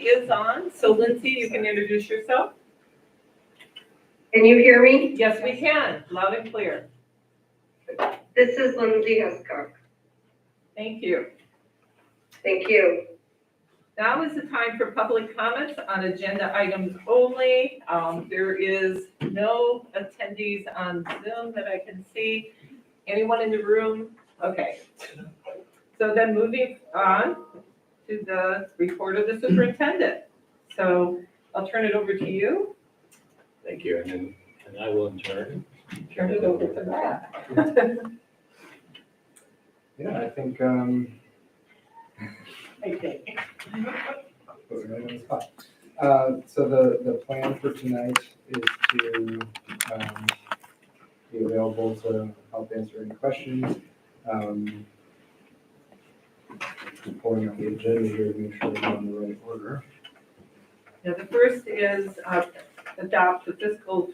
is on, so Lindsay, you can introduce yourself. Can you hear me? Yes, we can, loud and clear. This is Lindsay Hescock. Thank you. Thank you. Now is the time for public comments on agenda items only. There is no attendees on Zoom that I can see. Anyone in the room? Okay. So then moving on to the report of the superintendent. So I'll turn it over to you. Thank you, and I will in turn. Turn it over to Matt. Yeah, I think, I think. so the plan for tonight is to be available to help answer any questions. Just pulling up the agenda here to make sure we're in the right order. Now, the first is adopt the fiscal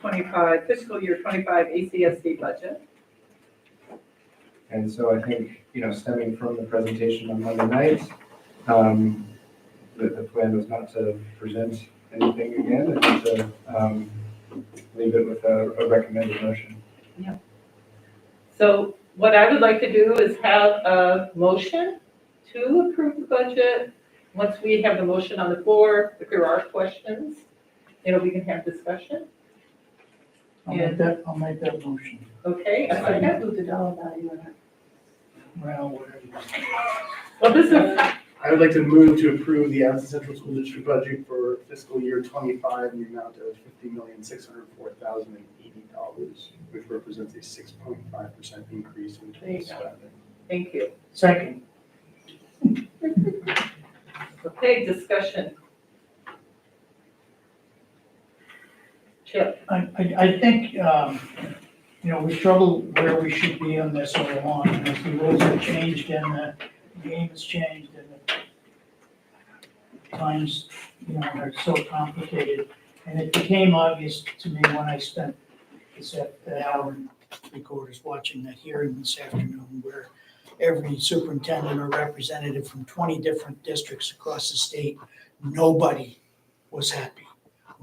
year 25 ACSD budget. And so I think, stemming from the presentation on Monday night, the plan was not to present anything again, and to leave it with a recommended motion. So what I would like to do is have a motion to approve the budget. Once we have the motion on the floor, if there are questions, we can have discussion. I'll make that motion. Okay, a second. Include the dollar value in it. Well, whatever. Well, this is, I would like to move to approve the Addison Central School District budget for fiscal year 25 in the amount of $50,604,080, which represents a 6.5% increase in There you total go. spending. thank you. Second. Okay, discussion. Chip, I think, we struggle where we should be on this all along, and as the rules have changed and the game has changed and the times, are so complicated. And it became obvious to me when I spent the hour and three quarters watching that hearing this afternoon, where every superintendent or representative from 20 different districts across the state, nobody was happy.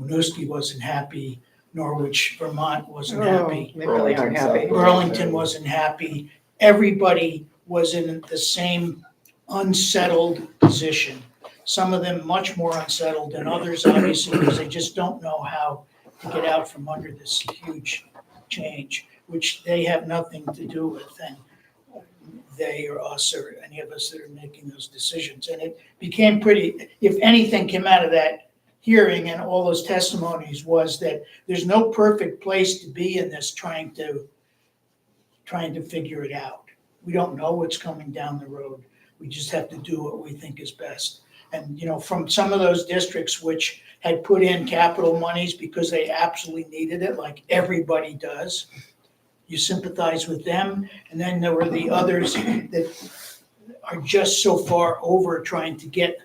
Winooski wasn't happy. Norwich, Vermont wasn't happy. They really aren't happy. Burlington wasn't happy. Everybody was in the same unsettled position. Some of them much more unsettled than others, obviously, because they just don't know how to get out from under this huge change, which they have nothing to do with, and they or us or any of us that are making those decisions. And it became pretty, if anything came out of that hearing and all those testimonies, was that there's no perfect place to be in this trying to figure it out. We don't know what's coming down the road. We just have to do what we think is best. And, from some of those districts which had put in capital monies because they absolutely needed it, like everybody does, you sympathize with them. And then there were the others that are just so far over trying to get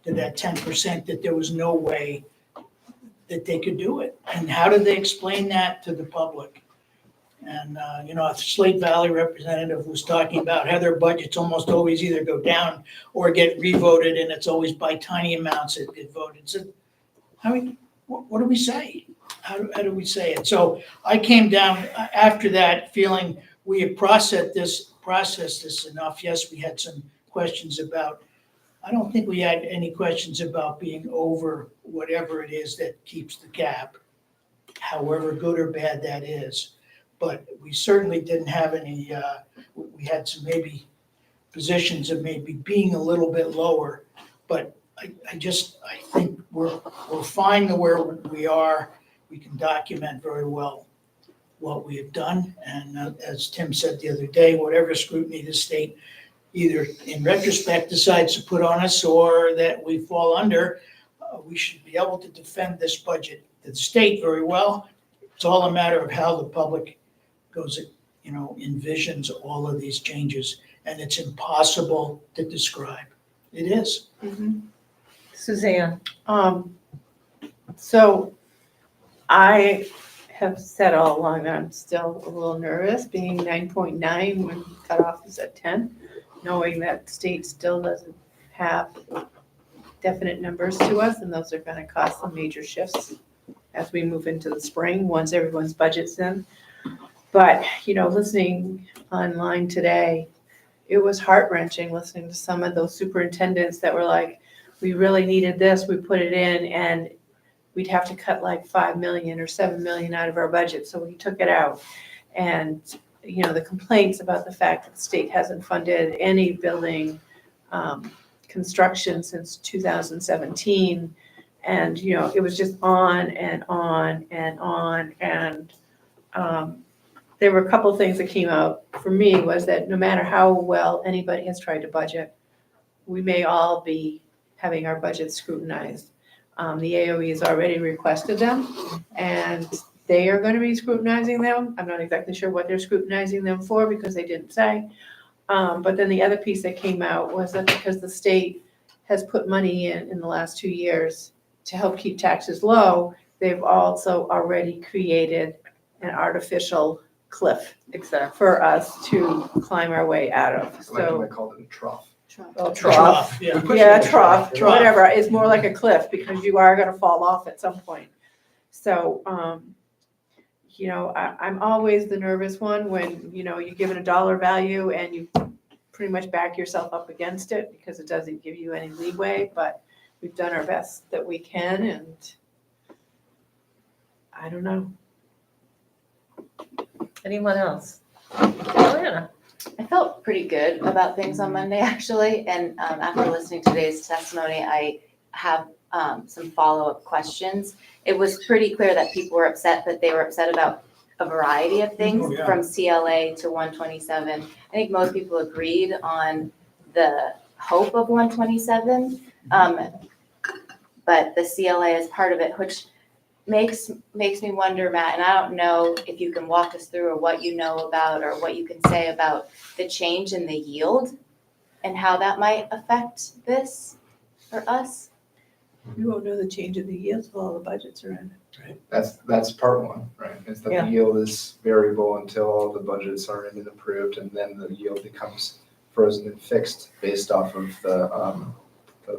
to that 10% that there was no way that they could do it. And how did they explain that to the public? And, a Slate Valley representative was talking about how their budgets almost always either go down or get revoted, and it's always by tiny amounts that get voted. So, what do we say? How do we say it? So I came down after that feeling we have processed this enough. Yes, we had some questions about, I don't think we had any questions about being over whatever it is that keeps the cap, however good or bad that is. But we certainly didn't have any, we had some maybe positions of maybe being a little bit lower. But I think we're fine where we are. We can document very well what we have done. And as Tim said the other day, whatever scrutiny the state either in retrospect decides to put on us or that we fall under, we should be able to defend this budget to the state very well. It's all a matter of how the public goes, envisions all of these changes, and it's impossible to describe. It is. Suzanne, so I have said all along that I'm still a little nervous, being 9.9 when cutoff is at 10, knowing that state still doesn't have definite numbers to us, and those are gonna cause some major shifts as we move into the spring, once everyone's budget's in. But, listening online today, it was heart-wrenching listening to some of those superintendents that were like, we really needed this, we put it in, and we'd have to cut like 5 million or 7 million out of our budget, so we took it out. And, the complaints about the fact that the state hasn't funded any building construction since 2017. And, it was just on and on and on. And there were a couple things that came out for me was that no matter how well anybody has tried to budget, we may all be having our budgets scrutinized. The AOE has already requested them, and they are going to be scrutinizing them. I'm not exactly sure what they're scrutinizing them for because they didn't say. But then the other piece that came out was that because the state has put money in the last 2 years to help keep taxes low, they've also already created an artificial cliff Exactly. for us to climb our way out of. I like So, when I called it a trough. Well, trough. Yeah. We pushed it Yeah, in the trough, trough. whatever. It's more like a cliff because you are gonna fall off at some point. So, I'm always the nervous one when, you give it a dollar value and you pretty much back yourself up against it because it doesn't give you any leeway, but we've done our best that we can, and I don't know. Anyone else? Joanna? I felt pretty good about things on Monday, actually, and after listening to today's testimony, I have some follow-up questions. It was pretty clear that people were upset, but they were upset about a variety of things, Oh, yeah. from CLA to 127. I think most people agreed on the hope of 127, but the CLA is part of it, which makes me wonder, Matt, and I don't know if you can walk us through or what you know about or what you can say about the change in the yield and how that might affect this for us. You won't know the change in the yields till all the budgets are in. That's part one, right? Is that Yeah. the yield is variable until all the budgets are in and approved, and then the yield becomes frozen and fixed based off of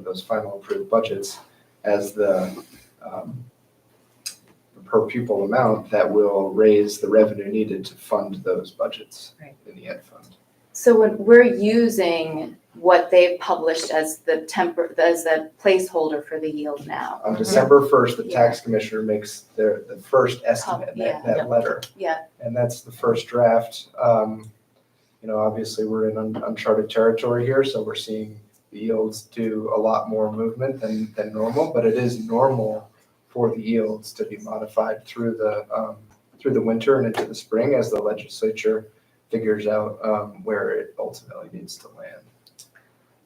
those final approved budgets as the per pupil amount that will raise the revenue needed to fund those budgets Right. in the ed fund. So when we're using what they've published as the placeholder for the yield now. On December 1st, the Yeah. tax commissioner makes the first estimate, Yeah. that letter. Yeah. And that's the first draft. Obviously, we're in uncharted territory here, so we're seeing the yields do a lot more movement than normal, but it is normal for the yields to be modified through the winter and into the spring as the legislature figures out where it ultimately needs to land.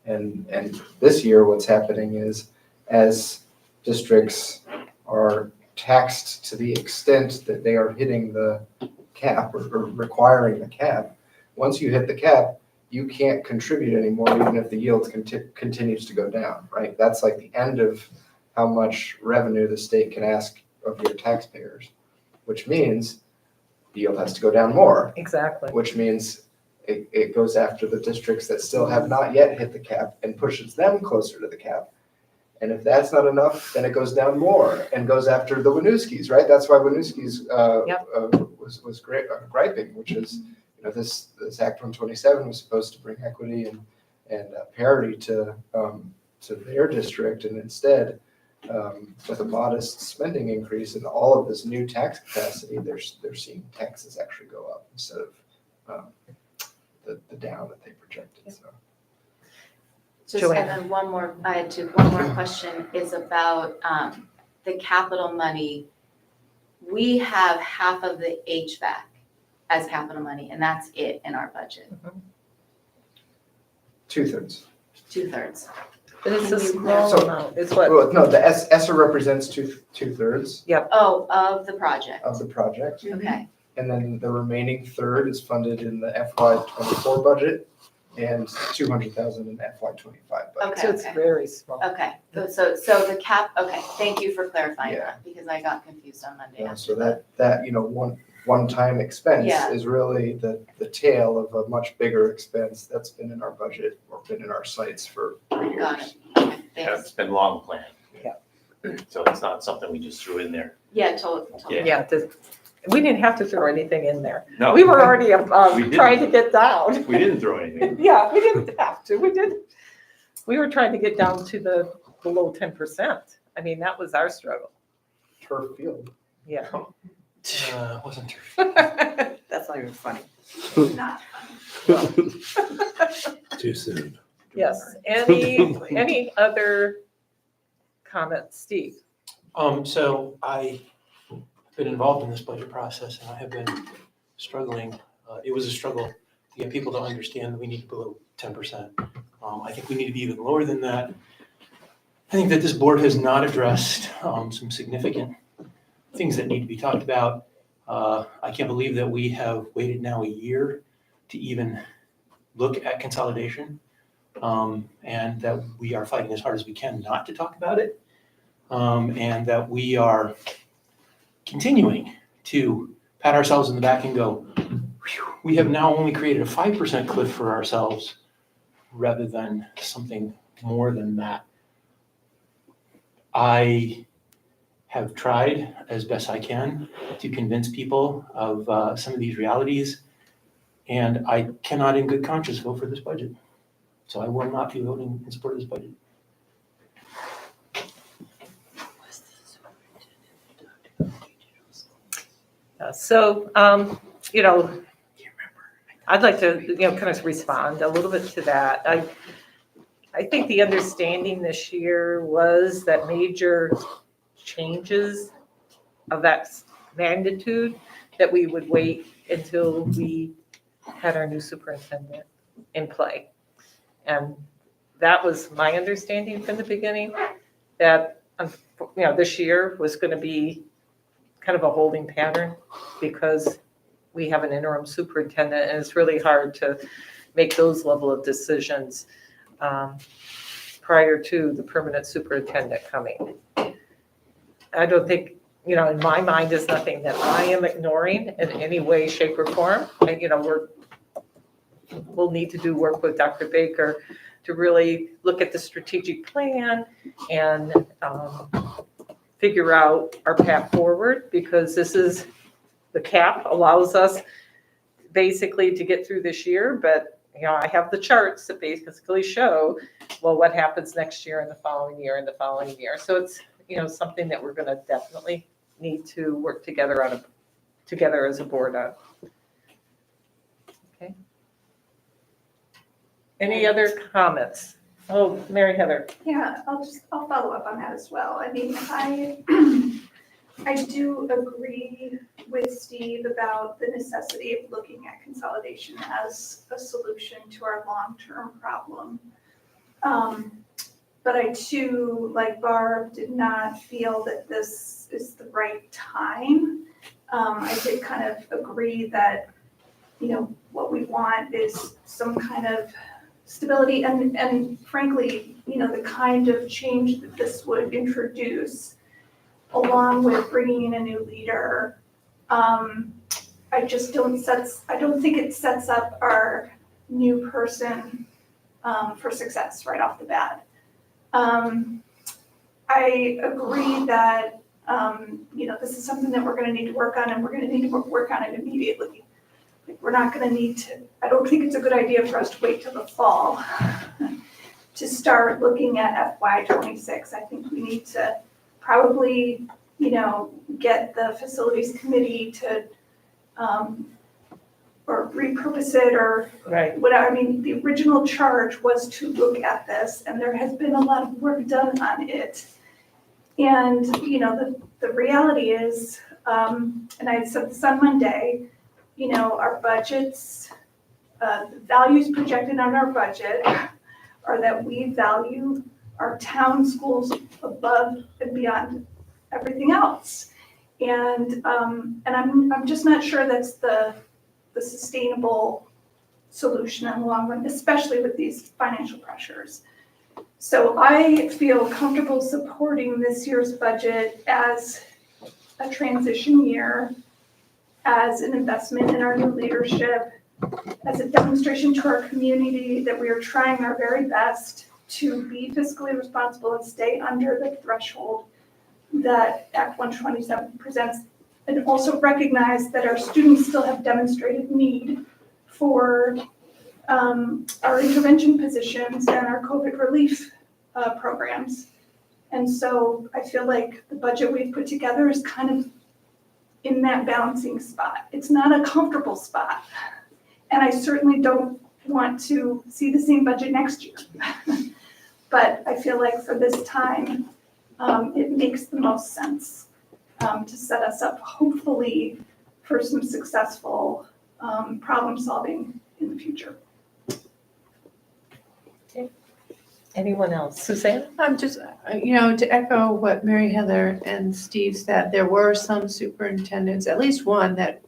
And this year, what's happening is as districts are taxed to the extent that they are hitting the cap or requiring the cap, once you hit the cap, you can't contribute anymore even if the yield continues to go down, right? That's like the end of how much revenue the state can ask of your taxpayers, which means the yield has to go down more, Exactly. which means it goes after the districts that still have not yet hit the cap and pushes them closer to the cap. And if that's not enough, then it goes down more and goes after the Winooskis, right? That's why Winooskis was great griping, which is, this Act 127 was supposed to bring equity and parity to their district, and instead, with a modest spending increase and all of this new tax capacity, they're seeing taxes actually go up instead of the down that they projected. So. Just, Joanna. and then one more question is about the capital money. We have half of the HVAC as capital money, and that's it in our budget, 2/3. 2/3. But it's a small So- amount, it's what, Well, no, the ESSER represents 2/3 Oh, of the project, of the project. okay. And then the remaining third is funded in the FY '24 budget and 200,000 in FY '25 budget. so it's very small. Okay, so the cap, okay, thank you for clarifying Yeah. that, because I got confused on Monday. Yeah, so that one-time expense Yeah. is really the tail of a much bigger expense that's been in our budget or been in our sites for 3 years. Got it, okay, It's been long planned. Yeah. So it's not something we just threw in there. Yeah, totally. Yeah, we didn't have to throw anything in there. No. We were already We didn't. trying to get down. We didn't throw anything. Yeah, we didn't have to, we didn't. We were trying to get down to the below 10%. I mean, that was our struggle, Turf field. yeah. Wasn't true. That's not even funny. Not Too soon. Yes, any other comments, Steve? So I've been involved in this budget process and I have been struggling. It was a struggle to get people to understand that we need to below 10%. I think we need to be even lower than that. I think that this board has not addressed some significant things that need to be talked about. I can't believe that we have waited now a year to even look at consolidation, and that we are fighting as hard as we can not to talk about it, and that we are continuing to pat ourselves in the back and go, "Whew, we have now only created a 5% cliff for ourselves rather than something more than that." I have tried as best I can to convince people of some of these realities, and I cannot in good conscience vote for this budget. So I will not be voting in support of this budget. So, I'd like to, kind of respond a little bit to that. I think the understanding this year was that major changes of that magnitude, that we would wait until we had our new superintendent in play. And that was my understanding from the beginning, that, this year was going to be kind of a holding pattern because we have an interim superintendent and it's really hard to make those level of decisions prior to the permanent superintendent coming. I don't think, in my mind, is nothing that I am ignoring in any way, shape, or form. We'll need to do work with Dr. Baker to really look at the strategic plan and figure out our path forward, because this is, the cap allows us basically to get through this year, but I have the charts that basically show, well, what happens next year and the following year and the following year. So it's, something that we're going to definitely need to work together as a board on. Okay. Any other comments? Oh, Mary Heather. Yeah, I'll follow up on that as well. I mean, I do agree with Steve about the necessity of looking at consolidation as a solution to our long-term problem. But I too, like Barb, did not feel that this is the right time. I did kind of agree that, what we want is some kind of stability and frankly, the kind of change that this would introduce, along with bringing in a new leader. I don't think it sets up our new person for success right off the bat. I agree that, this is something that we're going to need to work on, and we're going to need to work on it immediately. We're not going to need to, I don't think it's a good idea for us to wait till the fall to start looking at FY26. I think we need to probably, get the facilities committee to, or repurpose it or Right. whatever. I mean, the original charge was to look at this, and there has been a lot of work done on it. And, the reality is, and I said this on Monday, our budgets, the values projected on our budget are that we value our town schools above and beyond everything else. And I'm just not sure that's the sustainable solution in the long run, especially with these financial pressures. So I feel comfortable supporting this year's budget as a transition year, as an investment in our new leadership, as a demonstration to our community that we are trying our very best to be fiscally responsible and stay under the threshold that Act 127 presents, and also recognize that our students still have demonstrated need for our intervention positions and our COVID relief programs. And so I feel like the budget we've put together is kind of in that balancing spot. It's not a comfortable spot. And I certainly don't want to see the same budget next year. But I feel like for this time, it makes the most sense to set us up hopefully for some successful problem solving in the future. Anyone else? Suzanne? I'm just, to echo what Mary Heather and Steve said, there were some superintendents, at least one that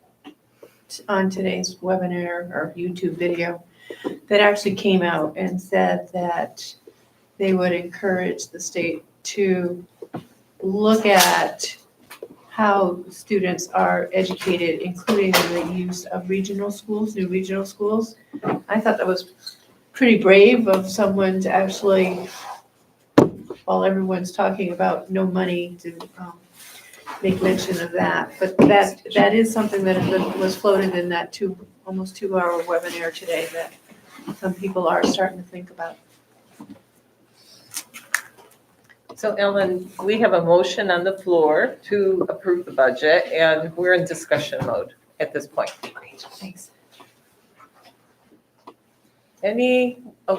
on today's webinar or YouTube video, that actually came out and said that they would encourage the state to look at how students are educated, including the use of regional schools, new regional schools. I thought that was pretty brave of someone to actually, while everyone's talking about no money, to make mention of that. But that is something that was floated in that almost 2-hour webinar today that some people are starting to think about. So Ellen, we have a motion on the floor to approve the budget, and we're in discussion mode at this point. Great, thanks.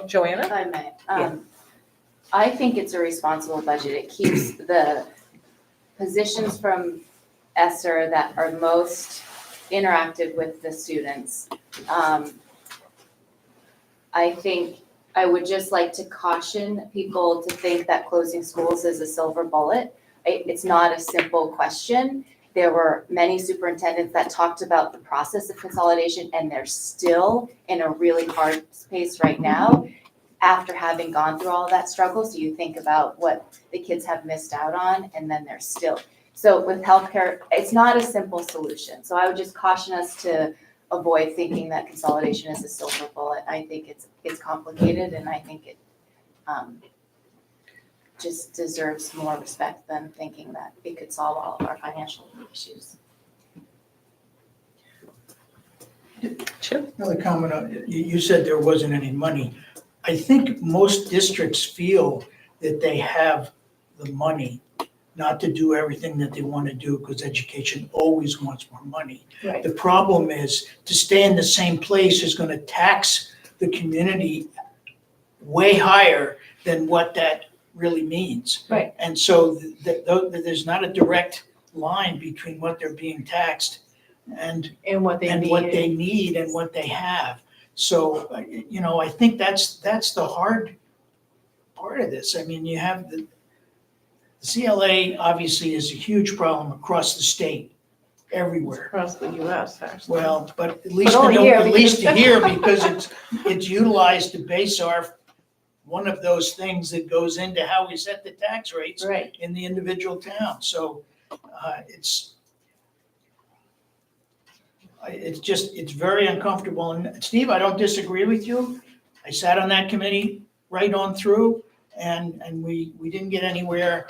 Joanna? If I may, Yeah. I think it's a responsible budget. It keeps the positions from ESSER that are most interactive with the students. I think I would just like to caution people to think that closing schools is a silver bullet. It's not a simple question. There were many superintendents that talked about the process of consolidation, and they're still in a really hard space right now after having gone through all of that struggle. So you think about what the kids have missed out on, and then they're still. So with healthcare, it's not a simple solution. So I would just caution us to avoid thinking that consolidation is a silver bullet. I think it's complicated, and I think it just deserves more respect than thinking that it could solve all of our financial issues. Chip? Another comment, you said there wasn't any money. I think most districts feel that they have the money not to do everything that they want to do, because education always wants more money. Right. The problem is to stay in the same place is going to tax the community way higher than what that really means. Right. And so there's not a direct line between what they're being taxed and And what they need. what they need and what they have. So, I think that's the hard part of this. I mean, you have the CLA obviously is a huge problem across the state, everywhere. Across the US, actually. Well, but at least, only here here, because it's utilized to base one of those things that goes into how we set the tax rates Right. in the individual town. So it's very uncomfortable. And Steve, I don't disagree with you. I sat on that committee right on through, and we didn't get anywhere.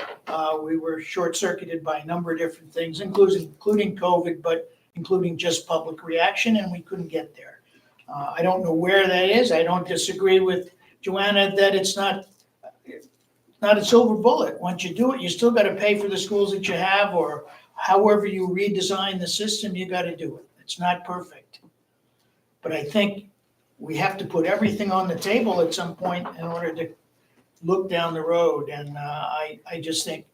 We were short-circuited by a number of different things, including COVID, but including just public reaction, and we couldn't get there. I don't know where that is. I don't disagree with Joanna that it's not a silver bullet. Once you do it, you still got to pay for the schools that you have, or however you redesign the system, you got to do it. It's not perfect. But I think we have to put everything on the table at some point in order to look down the road. And I just think,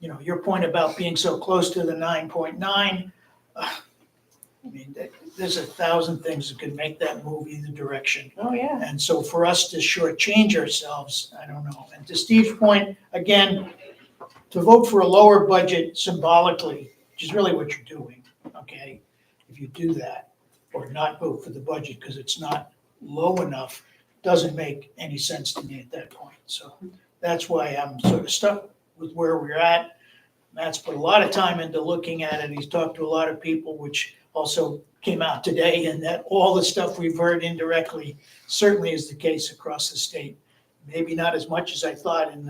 your point about being so close to the 9.9, I mean, there's 1,000 things that could make that move either direction. Oh, yeah. And so for us to shortchange ourselves, I don't know. And to Steve's point, again, to vote for a lower budget symbolically, which is really what you're doing, okay? If you do that, or not vote for the budget because it's not low enough, doesn't make any sense to me at that point. So that's why I'm sort of stuck with where we're at. Matt's put a lot of time into looking at it. He's talked to a lot of people, which also came out today, and that all the stuff we've heard indirectly certainly is the case across the state. maybe not as much as I thought in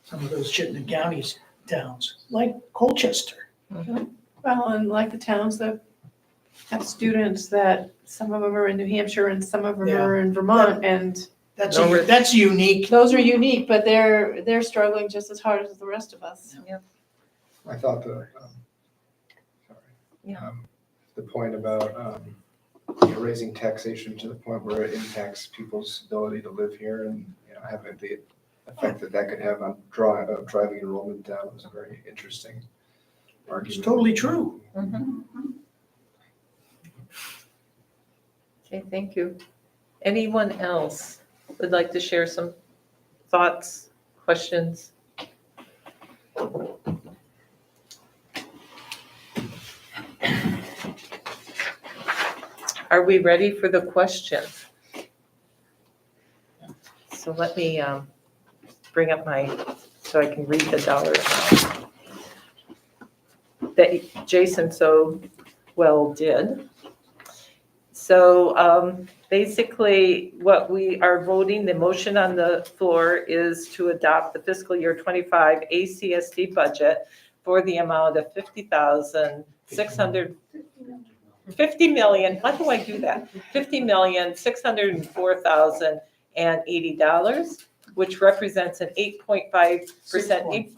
some of those Chittenden counties towns, like Colchester. Well, and like the towns that have students that, some of them are in New Hampshire and some of them are in Vermont, and That's, No, that's unique. those are unique, but they're struggling just as hard as the rest of us. I thought the, sorry. Yeah. The point about, raising taxation to the point where it impacts people's ability to live here and, having the effect that could have on driving enrollment down was a very interesting argument. It's totally true. Okay, thank you. Anyone else would like to share some thoughts, questions? Are we ready for the question? So let me bring up so I can read the dollar amount that Jason so well did. So basically, what we are voting, the motion on the floor is to adopt the fiscal year 25 ACSD budget for the amount of $50 million, why do I do that? $50,604,080, which represents an 8.5%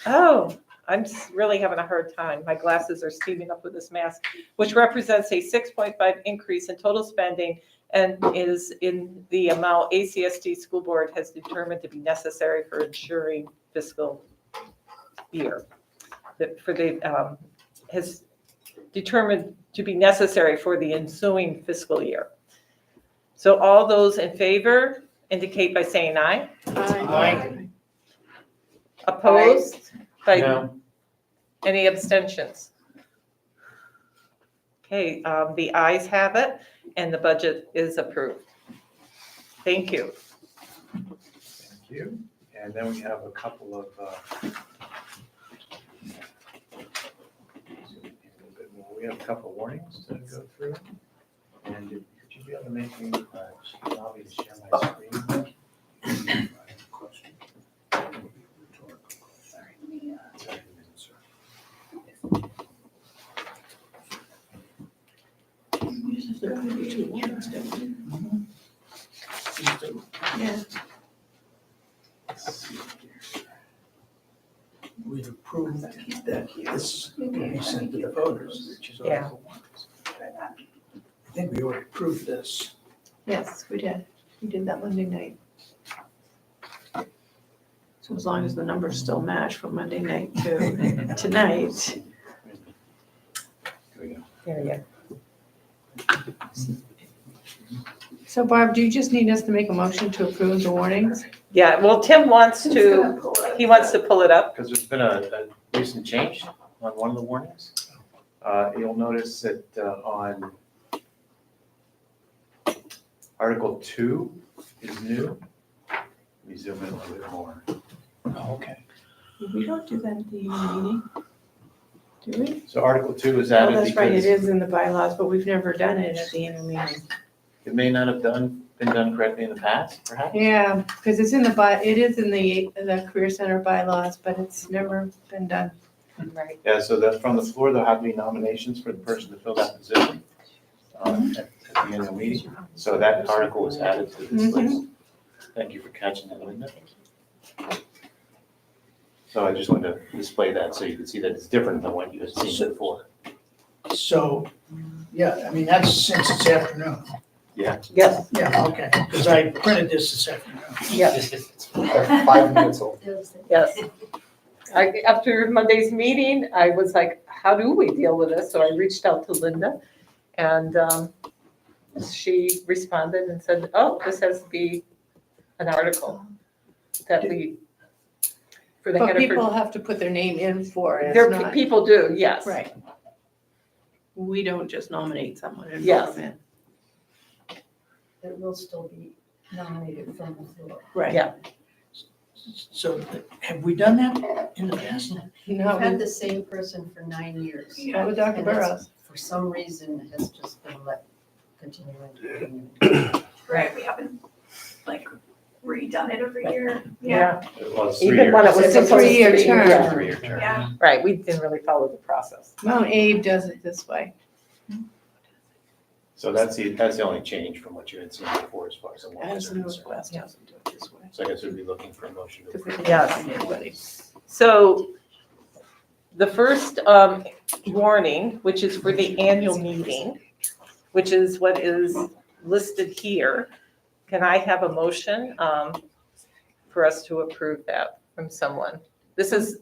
Oh, I'm really having a hard time. My glasses are steaming up with this mask, which represents a 6.5 increase in total spending and is in the amount ACSD School Board has determined to be necessary for ensuring fiscal year. Has determined to be necessary for the ensuing fiscal year. So all those in favor indicate by saying aye. Aye. Opposed? By No. any abstentions? Okay, the ayes have it, and the budget is approved. Thank you. Thank you. And then we have a couple of, we have a couple of warnings to go through. And could you be able to make me, allow me to share my screen? We've approved that this will be sent to the voters, which is Yeah. Article 1. I think we already approved this. Yes, we did. We did that Monday night. So as long as the numbers still match from Monday night to tonight. Here we go. There you So Barb, do you just need us to make a motion to approve the warnings? Yeah, well, Tim wants to, he wants to pull it up. Because there's been a recent change on one of the warnings. You'll notice that on Article 2 is new. We zoom in a little bit more. Oh, okay. We don't do that at the meeting, do we? So Article 2 is Oh, added that's right, it because is in the bylaws, but we've never done it at the annual meeting. it may not have been done correctly in the past, perhaps. Yeah, because it is in the Career Center bylaws, but it's never been done. Right. Yeah, so from the floor, there'll have to be nominations for the person to fill that position at the annual meeting. So that article was added to this list. Thank you for catching that, Linda. So I just wanted to display that so you could see that it's different than what you had seen before. So, yeah, I mean, that's since this afternoon. Yeah. Yes, Yeah, okay, because I printed this afternoon. yes, They're 5 minutes old. yes. After Monday's meeting, I was like, how do we deal with this? So I reached out to Linda and she responded and said, oh, this has to be an article that we, for the But Hannaford. people have to put their name in for it, it's There, not, people do, yes. right. We don't just nominate someone and Yes. vote them in. It will still be nominated from the floor. Right. Yeah. So have we done that in the past? We've No, had the same person for 9 years. That was Dr. And it's- Burrows. For some reason, has just been let continue. Right, we haven't, like, redone it every year. Well, it's 3 Even when it years. was It's a supposed to 3-year be. term. Yeah. 3-year term. Yeah. Right, we didn't really follow the process. Mount Abe does it this way. So that's the only change from what you had seen before as far as the warrants As are the concerned. Northwest doesn't do it this way. So I guess we'd be looking for a motion to approve. Yes. Everybody. So the first warning, which is for the annual meeting, which is what is listed here, can I have a motion for us to approve that from someone? This is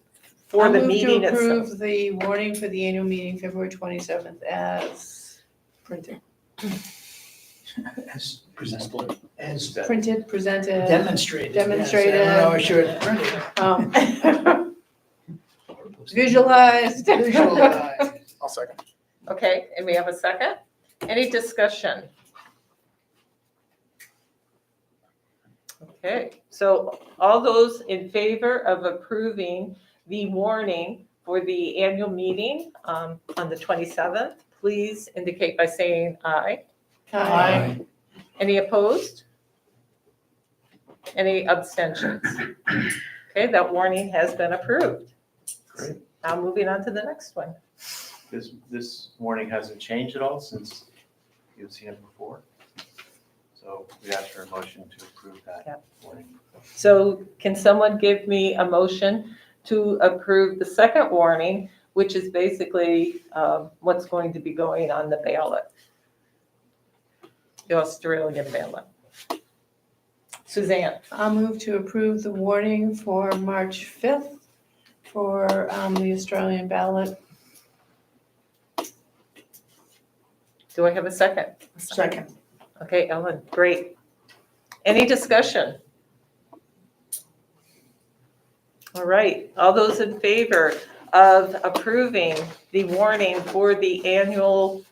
for the meeting I'll move to itself. approve the warning for the annual meeting, February 27th, as printed. As presented, as Printed, presented. demonstrated. yes. Demonstrated. I don't know, sure it's printed. Visualized. Visualized. I'll second. Okay, and we have a second? Any discussion? Okay, so all those in favor of approving the warning for the annual meeting on the 27th, please indicate by saying aye. Aye. Any opposed? Any abstentions? Okay, that warning has been approved. Great. Now moving on to the next one. This warning hasn't changed at all since you've seen it before. So we ask for a motion to approve that warning. So can someone give me a motion to approve the second warning, which is basically what's going to be going on the ballot? The Australian ballot. Suzanne? I'll move to approve the warning for March 5th for the Australian ballot. Do I have a second? Second. Okay, Ellen, great. Any discussion? All right, all those in favor of approving the warning for the annual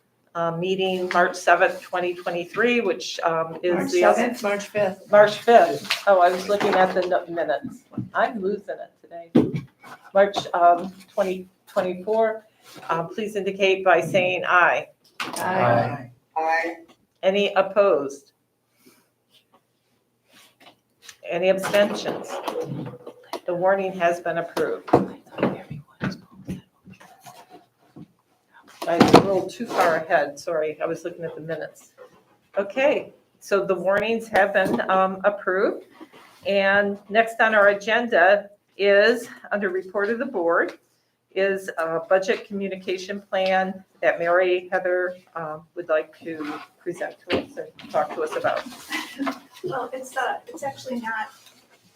meeting, March 7th, 2023, which March is the. 7th, March 5th. March 5th. Oh, I was looking at the minutes. I'm losing it today. March 2024. Please indicate by saying aye. Aye. Aye. Any opposed? Any abstentions? The warning has been approved. I was a little too far ahead, sorry, I was looking at the minutes. Okay, so the warnings have been approved. And next on our agenda is, under report of the board, is a budget communication plan that Mary Heather would like to present to us and talk to us about. Well, it's actually not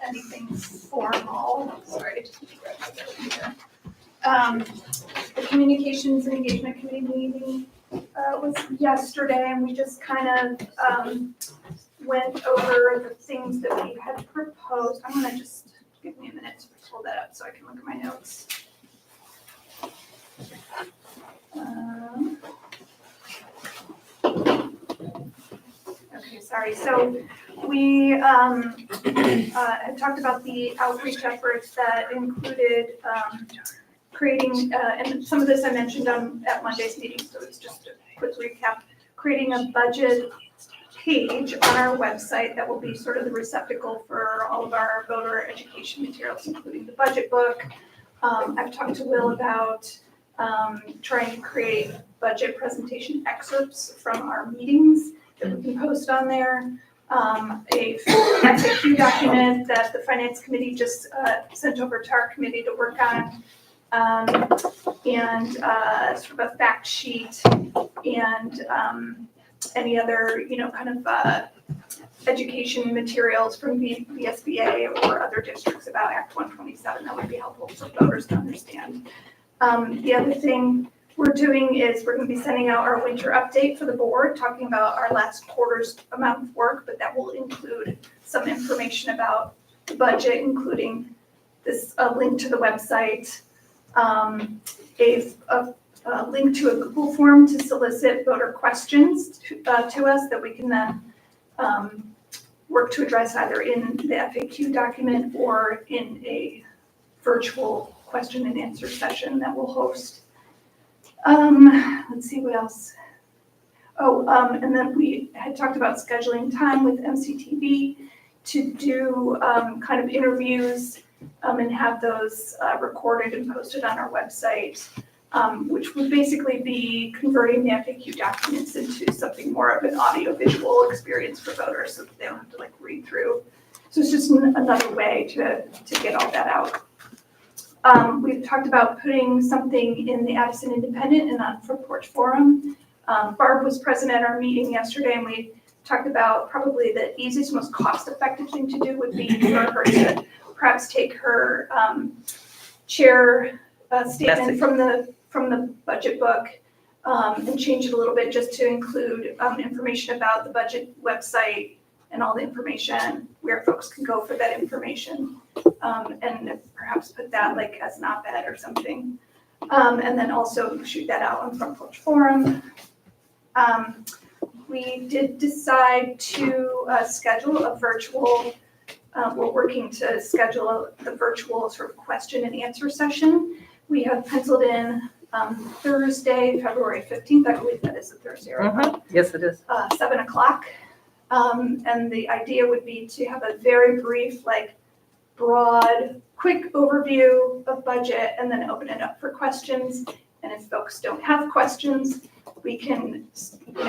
anything formal. Sorry, I just need to grab this here. The Communications and Engagement Committee meeting was yesterday, and we just kind of went over the things that we had proposed. I'm gonna just, give me a minute to pull that up so I can look at my notes. Okay, sorry. So we had talked about the outreach efforts that included creating, and some of this I mentioned at Monday's meeting, so it's just a quick recap, creating a budget page on our website that will be sort of the receptacle for all of our voter education materials, including the budget book. I've talked to Will about trying to create budget presentation excerpts from our meetings that we can post on there. A FAQ document that the finance committee just sent over to our committee to work on. And sort of a fact sheet and any other, kind of education materials from VSBA or other districts about Act 127 that would be helpful for voters to understand. The other thing we're doing is we're going to be sending out our winter update for the board, talking about our last quarter's amount of work, but that will include some information about the budget, including this link to the website, a link to a Google form to solicit voter questions to us that we can then work to address either in the FAQ document or in a virtual question and answer session that we'll host. Let's see what else. And then we had talked about scheduling time with MCTV to do kind of interviews and have those recorded and posted on our website, which would basically be converting the FAQ documents into something more of an audio-visual experience for voters so that they don't have to like read through. So it's just another way to get all that out. We've talked about putting something in the Addison Independent and on Front Porch Forum. Barb was present at our meeting yesterday, and we talked about probably the easiest, most cost-effective thing to do would be for her to perhaps take her chair statement from the budget book and change it a little bit just to include information about the budget website and all the information where folks can go for that information, and perhaps put that like as an op-ed or something. And then also shoot that out on Front Porch Forum. We did decide to schedule a virtual, we're working to schedule the virtual sort of question and answer session. We have penciled in Thursday, February 15th, I believe that is a Thursday, right? Yes, it is. 7 o'clock. And the idea would be to have a very brief, like broad, quick overview of budget and then open it up for questions. And if folks don't have questions, we can,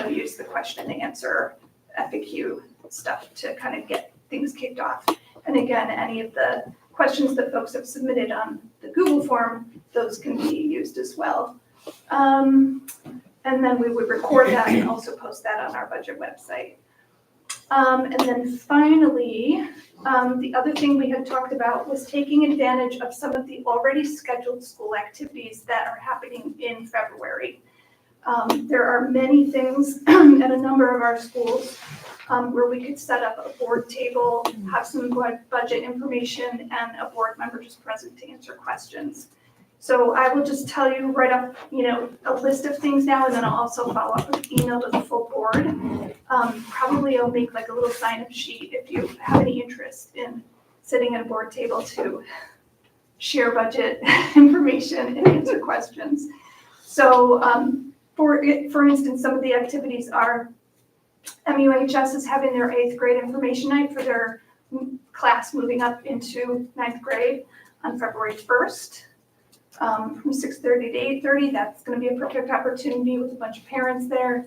use the question and answer FAQ stuff to kind of get things kicked off. And again, any of the questions that folks have submitted on the Google form, those can be used as well. And then we would record that and also post that on our budget website. And then finally, the other thing we had talked about was taking advantage of some of the already scheduled school activities that are happening in February. There are many things at a number of our schools where we could set up a board table, have some budget information, and a board member just present to answer questions. So I will just tell you right up, a list of things now, and then I'll also follow up with an email to the full board. Probably I'll make like a little sign-up sheet if you have any interest in sitting at a board table to share budget information and answer questions. So for instance, some of the activities are MUHS is having their 8th grade information night for their class moving up into 9th grade on February 1st. From 6:30 to 8:30, that's going to be a perfect opportunity with a bunch of parents there.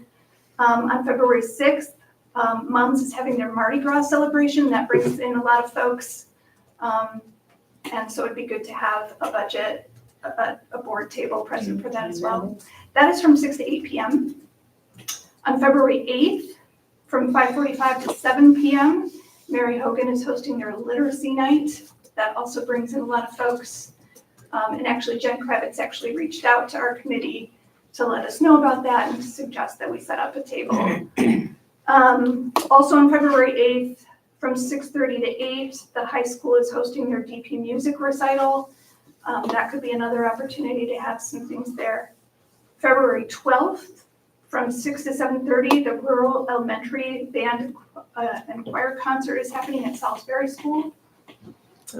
On February 6th, Moms is having their Mardi Gras celebration. That brings in a lot of folks. And so it'd be good to have a board table present for that as well. That is from 6 to 8 p.m. On February 8th, from 5:45 to 7 p.m., Mary Hogan is hosting their literacy night. That also brings in a lot of folks. And actually, Jen Kravitz actually reached out to our committee to let us know about that and to suggest that we set up a table. Also on February 8th, from 6:30 to 8, the high school is hosting their DP music recital. That could be another opportunity to have some things there. February 12th, from 6 to 7:30, the Rural Elementary Band and Choir Concert is happening at Salisbury School.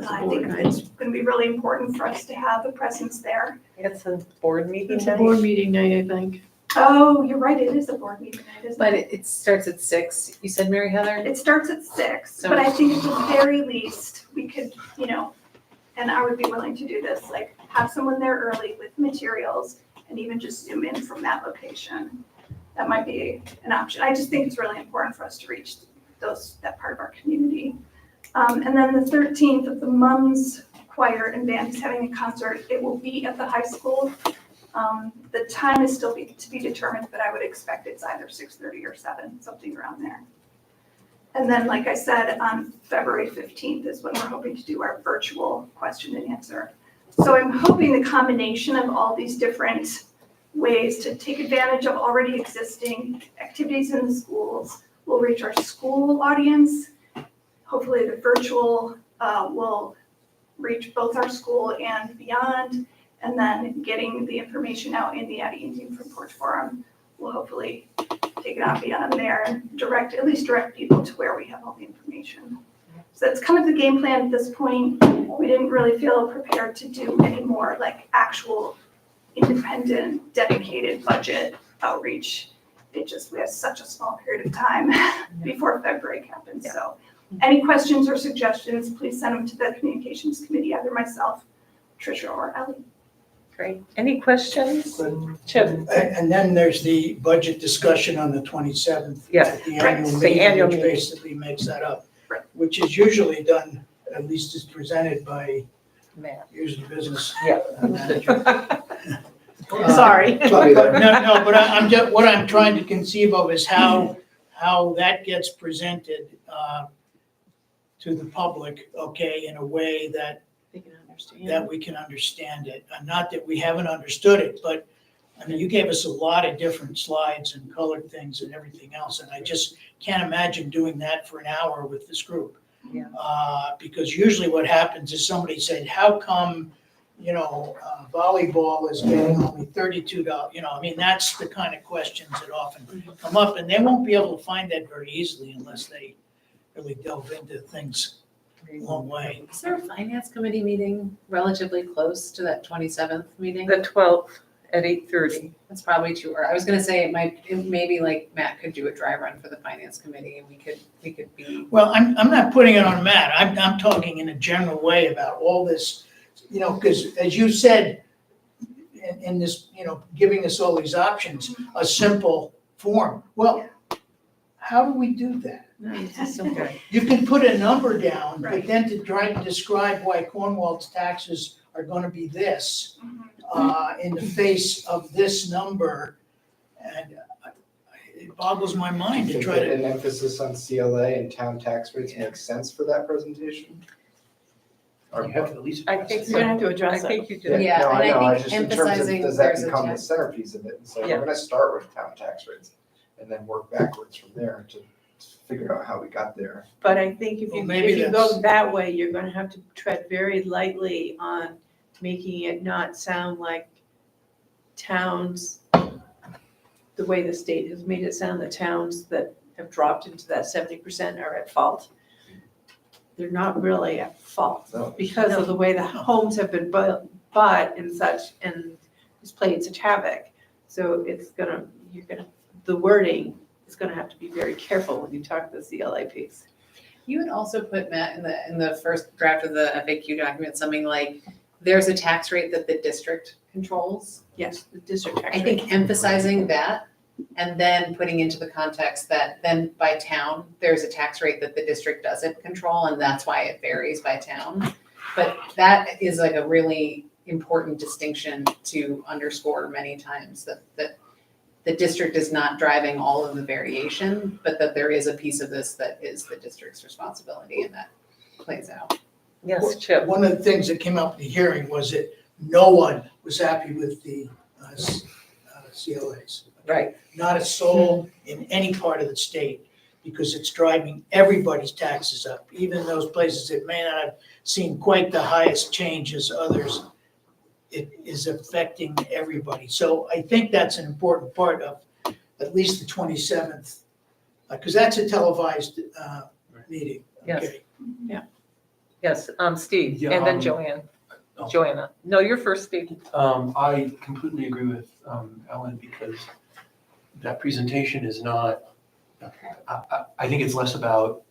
I think it's going to be really important for us to have a presence there. It's a board meeting It's a board meeting night, I think. Oh, you're right, it is a board meeting night, isn't But it? it starts at 6, you said, Mary Heather? It starts at 6, So- but I think at the very least, we could, and I would be willing to do this, like have someone there early with materials and even just zoom in from that location. That might be an option. I just think it's really important for us to reach that part of our community. And then the 13th, the Mums Choir and Band is having a concert. It will be at the high school. The time is still to be determined, but I would expect it's either 6:30 or 7, something around there. And then, like I said, on February 15th is when we're hoping to do our virtual question and answer. So I'm hoping the combination of all these different ways to take advantage of already existing activities in the schools will reach our school audience. Hopefully the virtual will reach both our school and beyond. And then getting the information out in the Addie Indian Front Porch Forum will hopefully take it on beyond there and at least direct people to where we have all the information. So that's kind of the game plan at this point. We didn't really feel prepared to do any more like actual independent, dedicated budget outreach. We have such a small period of time before February happens. So Any questions or suggestions, please send them to the communications committee, either myself, Tricia, or Ellie. Great. Any questions? Chip? And then there's the budget discussion on the 27th. Yeah, at The right, annual the meeting, annual which meeting. basically makes that up. Right. Which is usually done, at least is presented by Matt. usually business Yeah. manager. Sorry. But, no, but I'm just, what I'm trying to conceive of is how that gets presented to the public, okay, in a way that They can understand. that we can understand it. And not that we haven't understood it, but, I mean, you gave us a lot of different slides and colored things and everything else, and I just can't imagine doing that for an hour with this group. Yeah. Because usually what happens is somebody said, how come, volleyball is getting only $32, I mean, that's the kind of questions that often come up, and they won't be able to find that very easily unless they really delve into things a long way. Is there a finance committee meeting relatively close to that 27th meeting? The 12th at 8:30. That's probably too early. I was gonna say maybe like Matt could do a dry run for the finance committee and we could be. Well, I'm not putting it on Matt. I'm talking in a general way about all this, because as you said, in this, giving us all these options, a simple form. Well, how do we do that? No, it's just simple. You can put a number down, but Right. then to try to describe why Cornwall's taxes are gonna be this, in the face of this number, and it boggles my Do mind you to think try that to. an emphasis on CLA and town tax rates makes sense for that presentation? Or You have to at least. I think You're gonna have to I address it. think you Yeah, do. Yeah, no, and I I know, think just in terms of, emphasizing does that there's a become the tax- centerpiece of it? And say, Yeah. we're gonna start with town tax rates and then work backwards from there to figure out how we got there. But I think if Well, you, maybe if you that's- go that way, you're gonna have to tread very lightly on making it not sound like towns, the way the state has made it sound, the towns that have dropped into that 70% are at fault. They're not really at fault No. because of the way the homes have been bought and such, and it's played such havoc. So the wording is gonna have to be very careful when you talk the CLA piece. You had also put, Matt, in the first draft of the FAQ document, something like, there's a tax rate that the district controls. Yes, the district tax I rate. think emphasizing that and then putting into the context that then by town, there's a tax rate that the district doesn't control and that's why it varies by town. But that is like a really important distinction to underscore many times, that the district is not driving all of the variation, but that there is a piece of this that is the district's responsibility and that plays out. Yes, Chip. One of the things that came up in the hearing was that no one was happy with the CLAs. Right. Not a soul in any part of the state, because it's driving everybody's taxes up, even those places that may not have seen quite the highest change as others. It is affecting everybody. So I think that's an important part of at least the 27th, because that's a televised meeting. Yes. Okay. Yes, Steve, Yeah, and then Joanne. Joanna. No, you're first, Steve. I completely agree with Ellen because that presentation is not, I think it's less about,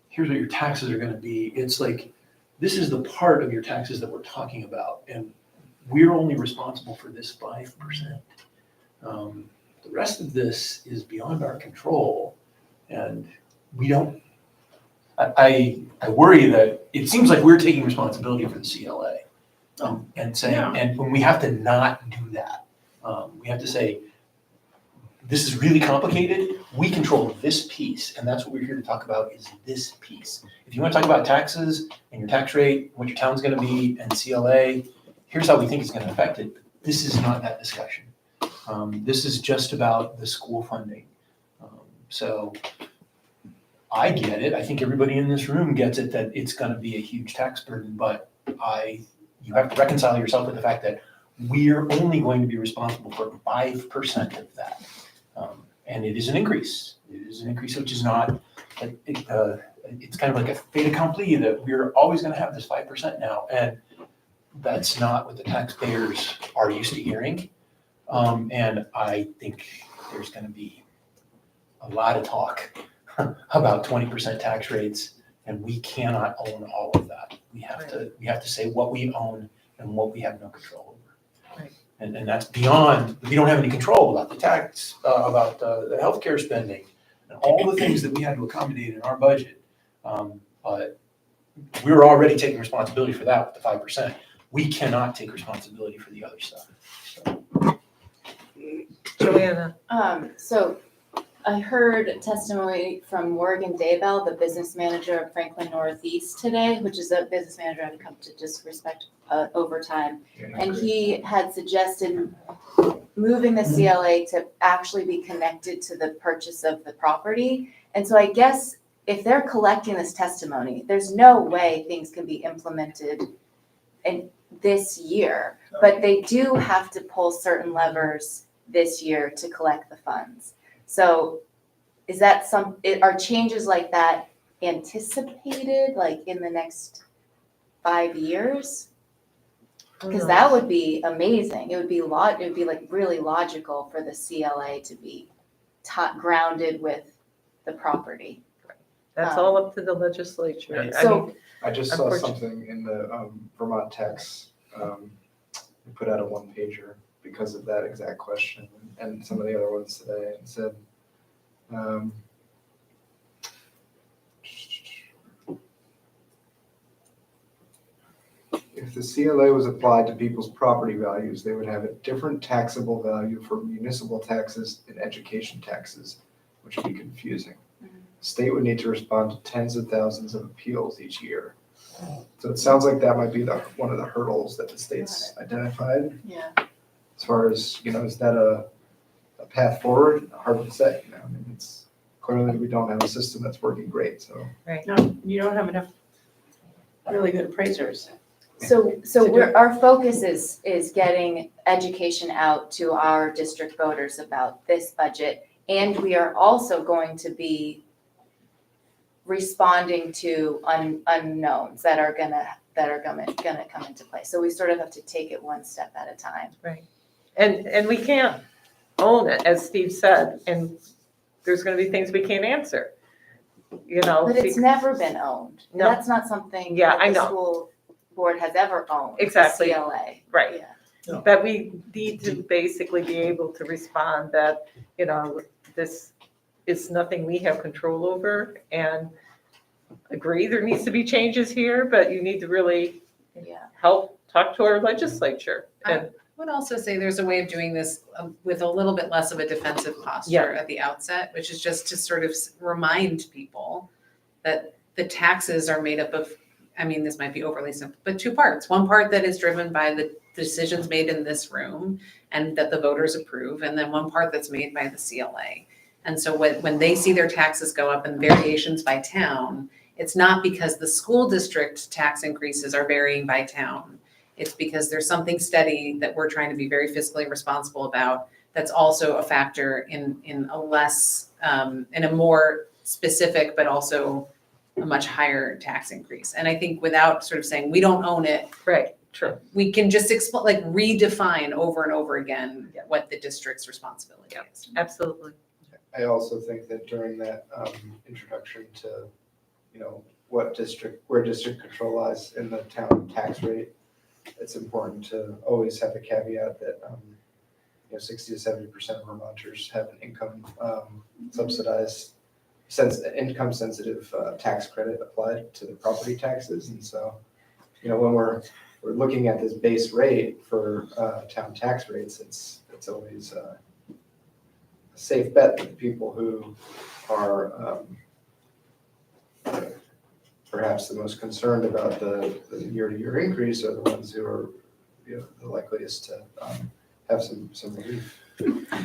here's what your taxes are gonna be. It's like, this is the part of your taxes that we're talking about, and we're only responsible for this 5%. The rest of this is beyond our control, and we don't, I worry that it seems like we're taking responsibility for the CLA. And saying, Yeah. and when we have to not do that, we have to say, this is really complicated, we control this piece, and that's what we're here to talk about, is this piece. If you wanna talk about taxes and your tax rate, what your town's gonna be, and CLA, here's how we think it's gonna affect it. This is not that discussion. This is just about the school funding. So I get it, I think everybody in this room gets it, that it's gonna be a huge tax burden, but you have to reconcile yourself with the fact that we're only going to be responsible for 5% of that. And it is an increase. It is an increase, which is not, it's kind of like a fait accompli that we're always gonna have this 5% now. And that's not what the taxpayers are used to hearing. And I think there's gonna be a lot of talk about 20% tax rates, and we cannot own all of that. We have to say what we own and what we have no control over. Right. And that's beyond, we don't have any control about the tax, about the healthcare spending, and all the things that we had to accommodate in our budget. But we're already taking responsibility for that with the 5%. We cannot take responsibility for the other stuff. So. Joanna, So I heard testimony from Morgan Daybell, the business manager of Franklin Northeast today, which is a business manager I've come to just respect over time. And he had suggested moving the CLA to actually be connected to the purchase of the property. And so I guess if they're collecting this testimony, there's no way things can be implemented in this year. But they do have to pull certain levers this year to collect the funds. So is that are changes like that anticipated, like in the next 5 years? Because that would be amazing. It would be like really logical for the CLA to be grounded with the property. that's all up to the legislature. Right. I So- mean, I just saw Unfortunately. something in the Vermont Tax, they put out a one-pager because of that exact question and some of the other ones today, and said, if the CLA was applied to people's property values, they would have a different taxable value for municipal taxes and education taxes, which would be confusing. The state would need to respond to tens of thousands of appeals each year. So it sounds like that might be one of the hurdles that the state's identified. Yeah. As far as, is that a path forward? Hard to say, I mean, it's clearly we don't have a system that's working great, so. No, you don't have enough really good appraisers. So our focus is getting education out to our district voters about this budget. And we are also going to be responding to unknowns that are gonna come into play. So we sort of have to take it one step at a time. And we can't own it, as Steve said, and there's gonna be things we can't answer, But it's never been owned. No. That's not something Yeah, that I the know. school board has ever owned. the Exactly. CLA. Right. Yeah. But we need to basically be able to respond that, this is nothing we have control over, and agree there needs to be changes here, but you need to really Yeah. help talk to our legislature. And Would also say there's a way of doing this with a little bit less of a defensive posture at the outset, which is just to sort of remind people that the taxes are made up of, this might be overly simple, but two parts. One part that is driven by the decisions made in this room and that the voters approve, and then one part that's made by the CLA. And so when they see their taxes go up and variations by town, it's not because the school district tax increases are varying by town. It's because there's something steady that we're trying to be very fiscally responsible about that's also a factor in a less, in a more specific, but also a much higher tax increase. And I think without sort of saying, we don't own it, right, true. we can just redefine over and over again what the district's responsibility is. Absolutely. I also think that during that introduction to, where district control lies in the town tax rate, it's important to always have a caveat that 60 to 70% of Vermonters have an income subsidized, income sensitive tax credit applied to the property taxes. And so, when we're looking at this base rate for town tax rates, it's always a safe bet that the people who are perhaps the most concerned about the year-to-year increase are the ones who are, the likeliest to have some relief.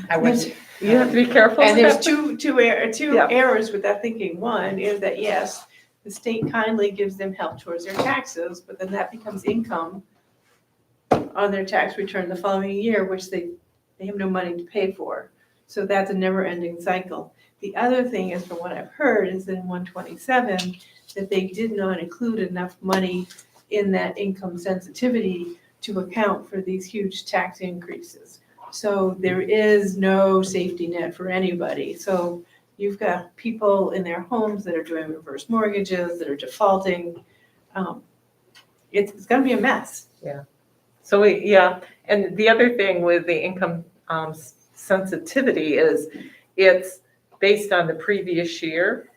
I would, You have to be careful. And with there's that. two Yeah. errors with that thinking. One is that, yes, the state kindly gives them help towards their taxes, but then that becomes income on their tax return the following year, which they have no money to pay for. So that's a never-ending cycle. The other thing is, from what I've heard, is that in 127, that they did not include enough money in that income sensitivity to account for these huge tax increases. So there is no safety net for anybody. So, you've got people in their homes that are doing reverse mortgages, that are defaulting. It's gonna be a mess. So and the other thing with the income sensitivity is it's based on the previous year,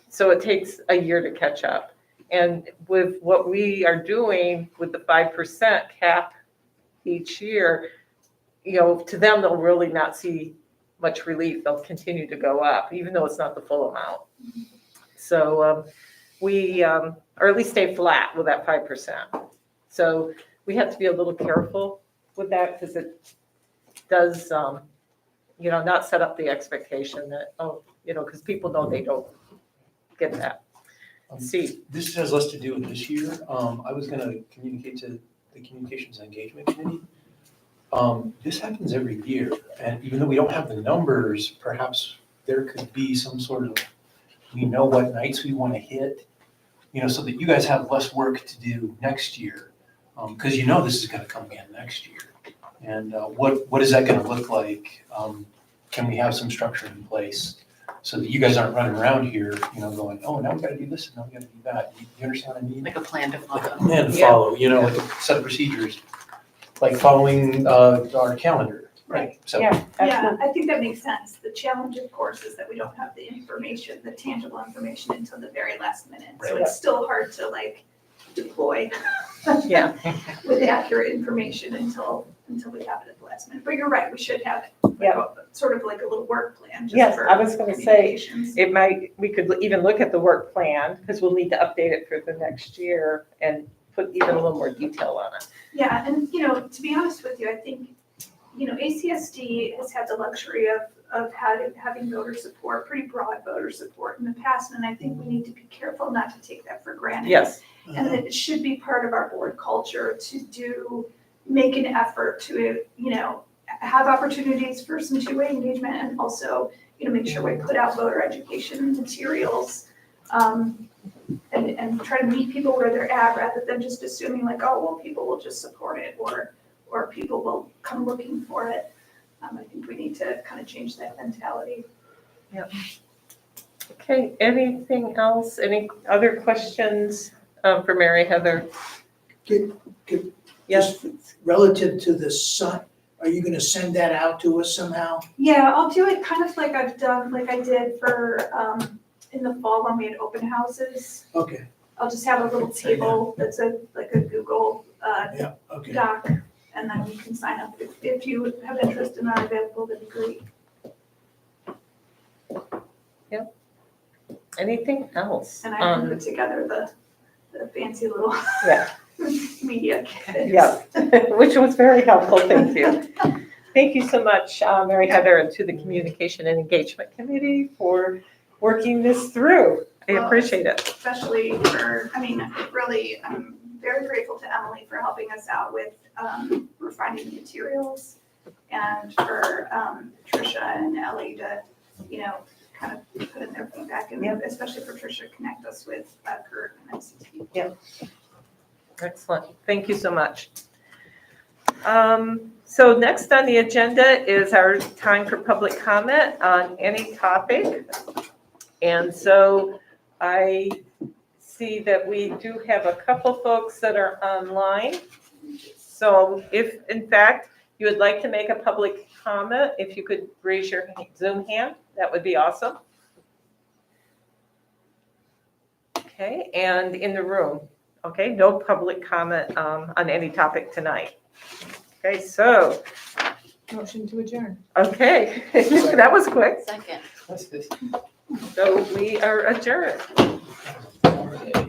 so it takes a year to catch up. And with what we are doing with the 5% cap each year, to them, they'll really not see much relief. They'll continue to go up, even though it's not the full amount. So we, or at least stay flat with that 5%. So we have to be a little careful with that because it does, not set up the expectation that, because people know they don't get that. See, This has less to do with this year. I was gonna communicate to the Communications and Engagement Committee. This happens every year, and even though we don't have the numbers, perhaps there could be some sort of, we know what nights we wanna hit, so that you guys have less work to do next year. Because this is gonna come again next year. And what is that gonna look like? Can we have some structure in place so that you guys aren't running around here, going, oh, now we gotta do this, and now we gotta do that. You understand what I mean? Like a plan to Like a follow. plan to follow, like a set of procedures, like following our calendar. Right. So, Yeah, Yeah, absolutely. I think that makes sense. The challenge, of course, is that we don't have the information, the tangible information until the very last minute. So Right. it's still hard to deploy yeah, with accurate information until we have it at the last minute. But you're right, we should have Yeah. sort of like a little work plan just Yes, for I was gonna say, communications. we could even look at the work plan because we'll need to update it for the next year and put even a little more detail on it. Yeah, and to be honest with you, I think, ACSD has had the luxury of having voter support, pretty broad voter support in the past, and I think we need to be careful not to take that for granted. Yes, And that it should be part of our board culture to make an effort to, have opportunities for some two-way engagement and also, make sure we put out voter education materials. And try to meet people where they're at rather than just assuming people will just support it or people will come looking for it. I think we need to kind of change that mentality. okay, anything else? Any other questions for Mary Heather? Yes, Just relative to the sun, are you gonna send that out to us somehow? Yeah, I'll do it kind of like I did for, in the fall when we had open houses. Okay, I'll just have a little table that's a Google yeah, okay. Doc, and then you can sign up if you have interest and are available, that'd be great. anything else? And I can put together the fancy little Yeah. media kit. Yeah, which was very helpful, thank you. Thank you so much, Mary Heather, and to the Communication and Engagement Committee for working this through. I Well, appreciate it. Especially really, I'm very grateful to Emily for helping us out with refining the materials and for Tricia and Ellie to, kind of put in their feedback and especially for Tricia, connect us with Kurt and MCT. Excellent, thank you so much. So next on the agenda is our time for public comment on any topic. And so I see that we do have a couple folks that are online. So if in fact you would like to make a public comment, if you could raise your Zoom hand, that would be awesome. Okay, and in the room, okay, no public comment on any topic tonight. Okay, so, Motion to adjourn. okay, that was quick. Second. That's this. So we are adjourned. Okay.